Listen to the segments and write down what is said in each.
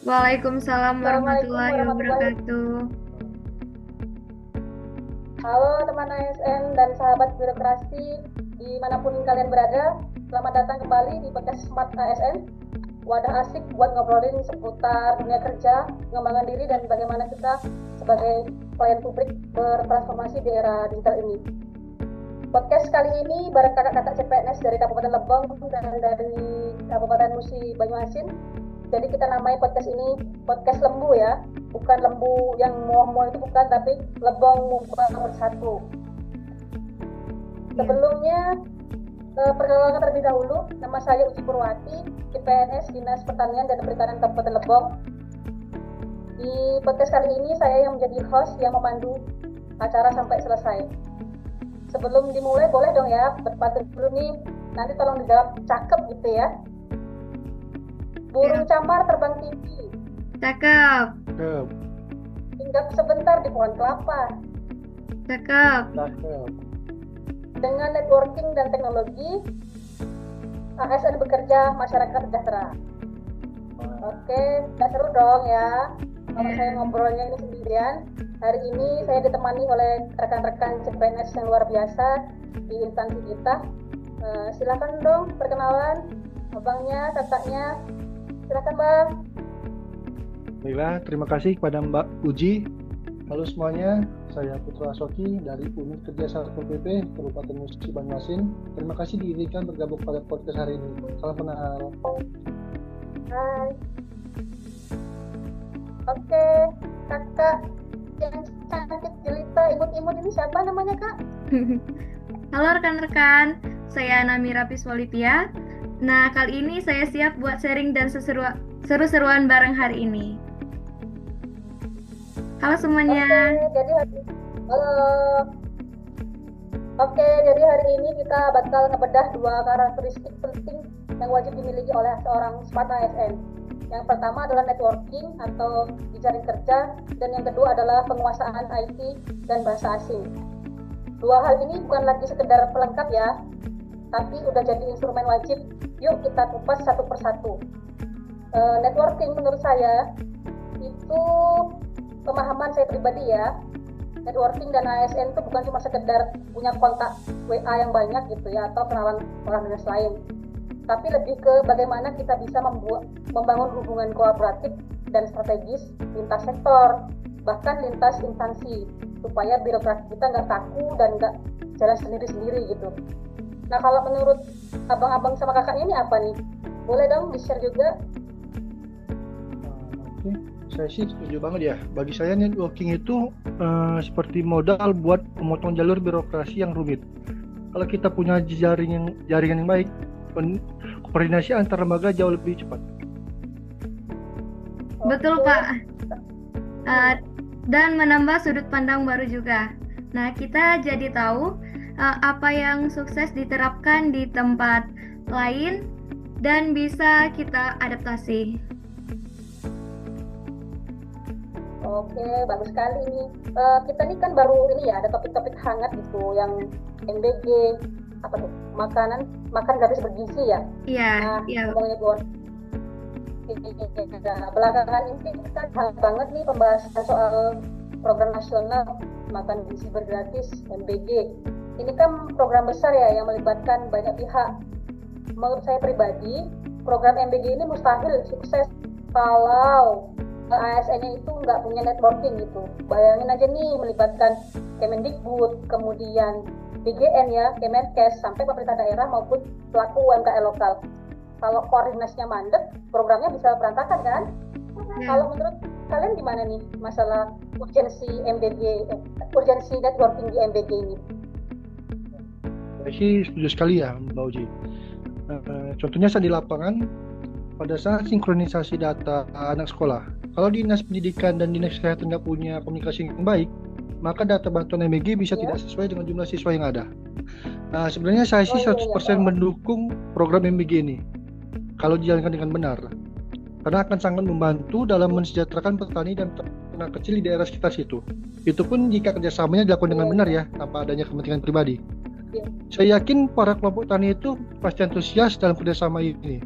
Waalaikumsalam Assalamualaikum warahmatullahi warahmatullahi wabarakatuh. wabarakatuh. Halo teman ASN dan sahabat birokrasi dimanapun kalian berada. Selamat datang kembali di podcast Smart ASN. Wadah asik buat ngobrolin seputar dunia kerja, pengembangan diri, dan bagaimana kita sebagai pelayan publik bertransformasi di era digital ini. Podcast kali ini bareng kakak-kakak CPNS dari Kabupaten Lebong dan dari Kabupaten Musi Banyuasin. Jadi kita namai podcast ini podcast lembu ya, bukan lembu yang muah-muah itu bukan, tapi lebong mumpung nomor satu. Ya. Sebelumnya perkenalkan terlebih dahulu, nama saya Uci Purwati, CPNS Dinas Pertanian dan Perikanan Kabupaten Lebong. Di podcast kali ini saya yang menjadi host yang memandu acara sampai selesai. Sebelum dimulai boleh dong ya berpatut dulu nih, nanti tolong dijawab cakep gitu ya. Burung camar terbang tinggi, Cakep, Cakep, hinggap sebentar di pohon kelapa. cakep. cakep. Dengan networking dan teknologi, ASN bekerja, masyarakat sejahtera. Oke, nggak seru dong ya. Kalau saya ngobrolnya ini sendirian, hari ini saya ditemani oleh rekan-rekan CPNS yang luar biasa di instansi kita. Silakan dong perkenalan, abangnya, kakaknya. Silakan bang. Baiklah, terima kasih kepada Mbak Uji. Halo semuanya, saya Putra Asoki dari Unit Kerja Satpol PP Kabupaten Musi Banyuasin. Terima kasih diizinkan bergabung pada podcast hari ini. Salam kenal. Hai. Oke, kakak yang cantik jelita imut-imut ini siapa namanya kak? Halo rekan-rekan, saya Namira Piswolitia. Nah, kali ini saya siap buat sharing dan seru-seruan bareng hari ini. Halo semuanya. Halo. Oke, jadi hari ini kita bakal ngebedah dua karakteristik penting yang wajib dimiliki oleh seorang smart ASN. Yang pertama adalah networking atau jejaring kerja, dan yang kedua adalah penguasaan IT dan bahasa asing. Dua hal ini bukan lagi sekedar pelengkap ya, tapi udah jadi instrumen wajib. Yuk kita kupas satu persatu. Networking menurut saya itu pemahaman saya pribadi ya. Networking dan ASN itu bukan cuma sekedar punya kontak WA yang banyak gitu ya, atau kenalan orang dinas lain, tapi lebih ke bagaimana kita bisa membangun hubungan kolaboratif dan strategis lintas sektor, bahkan lintas instansi, supaya birokrasi kita nggak kaku dan nggak jalan sendiri-sendiri gitu. Nah, kalau menurut abang-abang sama kakaknya ini apa nih? Boleh dong di-share juga. Oke, saya sih setuju banget ya. Bagi saya networking itu seperti modal buat memotong jalur birokrasi yang rumit. Kalau kita punya jaringan yang baik, koordinasi antar lembaga jauh lebih cepat. Betul, Pak. Dan menambah sudut pandang baru juga. Nah, kita jadi tahu apa yang sukses diterapkan di tempat lain dan bisa kita adaptasi. Oke, bagus sekali nih. Kita nih kan baru ini ya, ada topik-topik hangat gitu, yang MBG, apa tuh, makan gratis bergizi ya. Iya, Nah, iya. ngomongin belakangan ini kita hangat banget nih pembahasan soal program nasional makan gizi bergratis MBG. Ini kan program besar ya yang melibatkan banyak pihak. Menurut saya pribadi, program MBG ini mustahil sukses kalau ASN-nya itu nggak punya networking gitu. Bayangin aja nih, melibatkan Kemendikbud, kemudian BGN ya, Kemenkes, sampai pemerintah daerah maupun pelaku UMKM lokal. Kalau koordinasinya mandek, programnya bisa berantakan kan? Kalau menurut kalian gimana nih masalah urgensi urgensi networking di MBG ini? Saya sih setuju sekali ya, Mbak Uji. Contohnya saat di lapangan, pada saat sinkronisasi data anak sekolah, kalau dinas pendidikan dan dinas kesehatan nggak punya komunikasi yang baik, maka data bantuan MBG bisa tidak sesuai dengan jumlah siswa yang ada. Nah, sebenarnya saya sih 100% mendukung program MBG ini kalau dijalankan dengan benar, karena akan sangat membantu dalam mensejahterakan petani dan peternak kecil di daerah sekitar situ. Itu pun jika kerjasamanya dilakukan dengan benar ya, tanpa adanya kepentingan pribadi. Saya yakin para kelompok tani itu pasti antusias dalam kerjasama ini.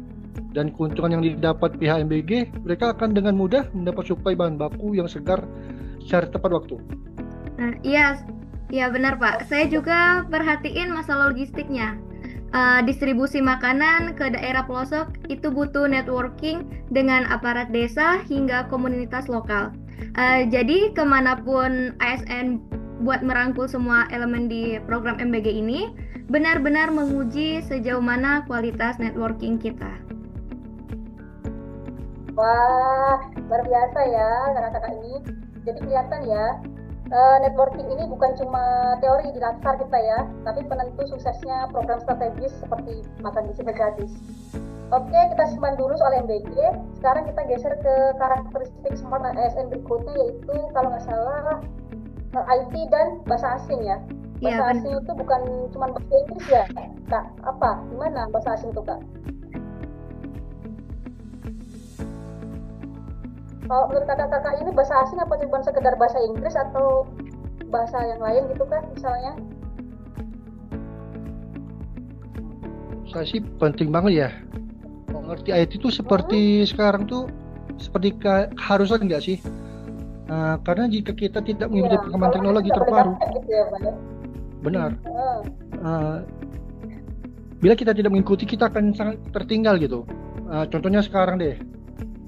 Dan keuntungan yang didapat pihak MBG, mereka akan dengan mudah mendapat suplai bahan baku yang segar secara tepat waktu. Nah, iya, iya benar Pak. Saya juga perhatiin masalah logistiknya. Distribusi makanan ke daerah pelosok itu butuh networking dengan aparat desa hingga komunitas lokal. Jadi kemanapun ASN buat merangkul semua elemen di program MBG ini, benar-benar menguji sejauh mana kualitas networking kita. Wah, luar biasa ya kakak-kakak ini. Jadi kelihatan ya, networking ini bukan cuma teori di latar kita ya, tapi penentu suksesnya program strategis seperti makan gizi gratis. Oke, kita simpan dulu soal MBG. Sekarang kita geser ke karakteristik smart ASN berikutnya, yaitu kalau nggak salah IT dan bahasa asing ya. Iya, Bahasa asing itu bukan cuma bahasa Inggris ya, Kak? Apa? Gimana bahasa asing itu, Kak? Kalau menurut kakak-kakak ini bahasa asing apa cuma sekedar bahasa Inggris atau bahasa yang lain gitu kan misalnya? Saya sih penting banget ya. Mengerti IT itu seperti sekarang tuh seperti keharusan nggak sih? Karena jika kita tidak mengikuti perkembangan teknologi terbaru, gitu ya, Pak, ya? benar. Bila kita tidak mengikuti, kita akan sangat tertinggal gitu. Contohnya sekarang deh,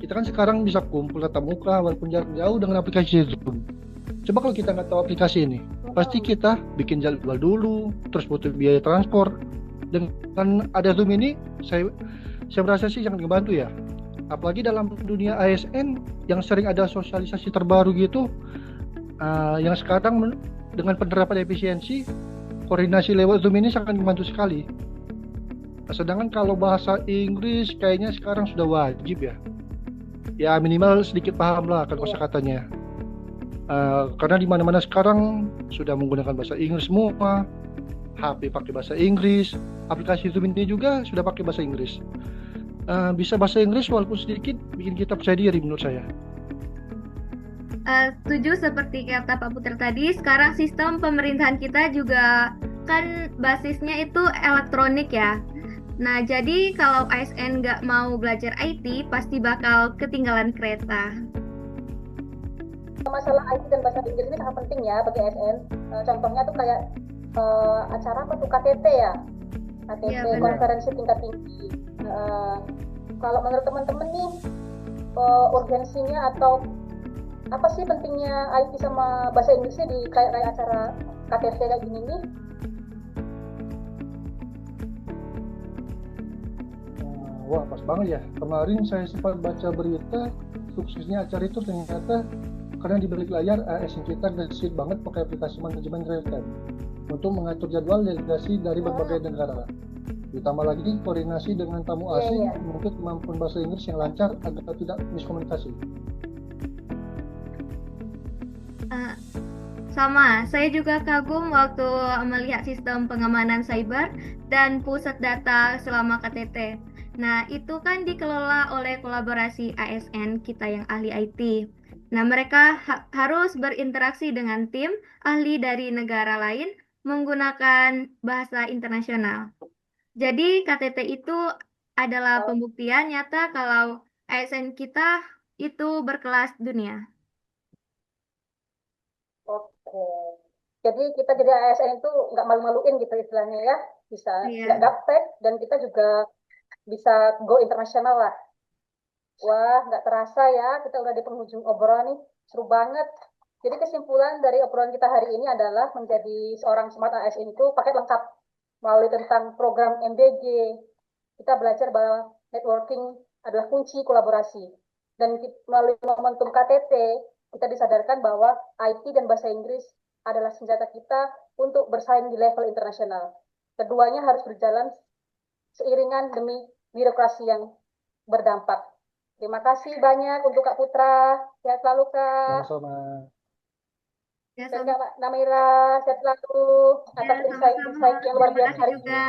kita kan sekarang bisa kumpul tatap muka walaupun jarak jauh dengan aplikasi Zoom. Coba kalau kita nggak tahu aplikasi ini, pasti kita bikin jadwal dulu, terus butuh biaya transport. Dengan ada Zoom ini, saya merasa sih sangat membantu ya. Apalagi dalam dunia ASN yang sering ada sosialisasi terbaru gitu, yang sekarang dengan penerapan efisiensi, koordinasi lewat Zoom ini sangat membantu sekali. Sedangkan kalau bahasa Inggris kayaknya sekarang sudah wajib ya. Ya minimal sedikit paham lah kan kosakatanya. Karena di mana-mana sekarang sudah menggunakan bahasa Inggris semua. HP pakai bahasa Inggris, aplikasi Zoom ini juga sudah pakai bahasa Inggris. Bisa bahasa Inggris walaupun sedikit bikin kita percaya diri menurut saya. Setuju seperti kata Pak Putra tadi, sekarang sistem pemerintahan kita juga kan basisnya itu elektronik ya. Nah, jadi kalau ASN nggak mau belajar IT, pasti bakal ketinggalan kereta. Masalah IT dan bahasa Inggris ini sangat penting ya bagi ASN. Contohnya tuh kayak acara apa tuh KTT ya, KTT Ya, konferensi tingkat tinggi. Kalau menurut teman-teman nih urgensinya atau apa sih pentingnya IT sama bahasa Inggrisnya di kayak acara KTT kayak gini nih? Wah pas banget ya. Kemarin saya sempat baca berita suksesnya acara itu ternyata karena di balik layar ASN kita gesit banget pakai aplikasi manajemen real time untuk mengatur jadwal delegasi dari berbagai negara. Ditambah lagi koordinasi dengan tamu asing menuntut kemampuan bahasa Inggris yang lancar agar tidak miskomunikasi. Sama, saya juga kagum waktu melihat sistem pengamanan cyber dan pusat data selama KTT. Nah, itu kan dikelola oleh kolaborasi ASN kita yang ahli IT. Nah, mereka harus berinteraksi dengan tim ahli dari negara lain menggunakan bahasa internasional. Jadi, KTT itu adalah pembuktian nyata kalau ASN kita itu berkelas dunia. Oke. Jadi kita jadi ASN itu nggak malu-maluin gitu istilahnya ya. Bisa nggak gaptek dan kita juga bisa go internasional lah. Wah, nggak terasa ya, kita udah di penghujung obrolan nih. Seru banget. Jadi kesimpulan dari obrolan kita hari ini adalah menjadi seorang smart ASN itu paket lengkap melalui tentang program MBG. Kita belajar bahwa networking adalah kunci kolaborasi. Dan melalui momentum KTT, kita disadarkan bahwa IT dan bahasa Inggris adalah senjata kita untuk bersaing di level internasional. Keduanya harus berjalan seiringan demi birokrasi yang berdampak. Terima kasih banyak untuk Kak Putra. Sehat selalu, Kak. Sama-sama. Dan Kak Namira, sehat selalu atas insight-insight yang luar biasa hari ini.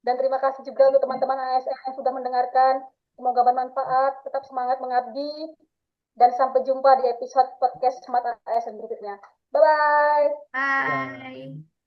Dan terima kasih juga untuk teman-teman ASN yang sudah mendengarkan. Semoga bermanfaat, tetap semangat mengabdi, dan sampai jumpa di episode podcast Smart ASN berikutnya. Bye-bye. Bye.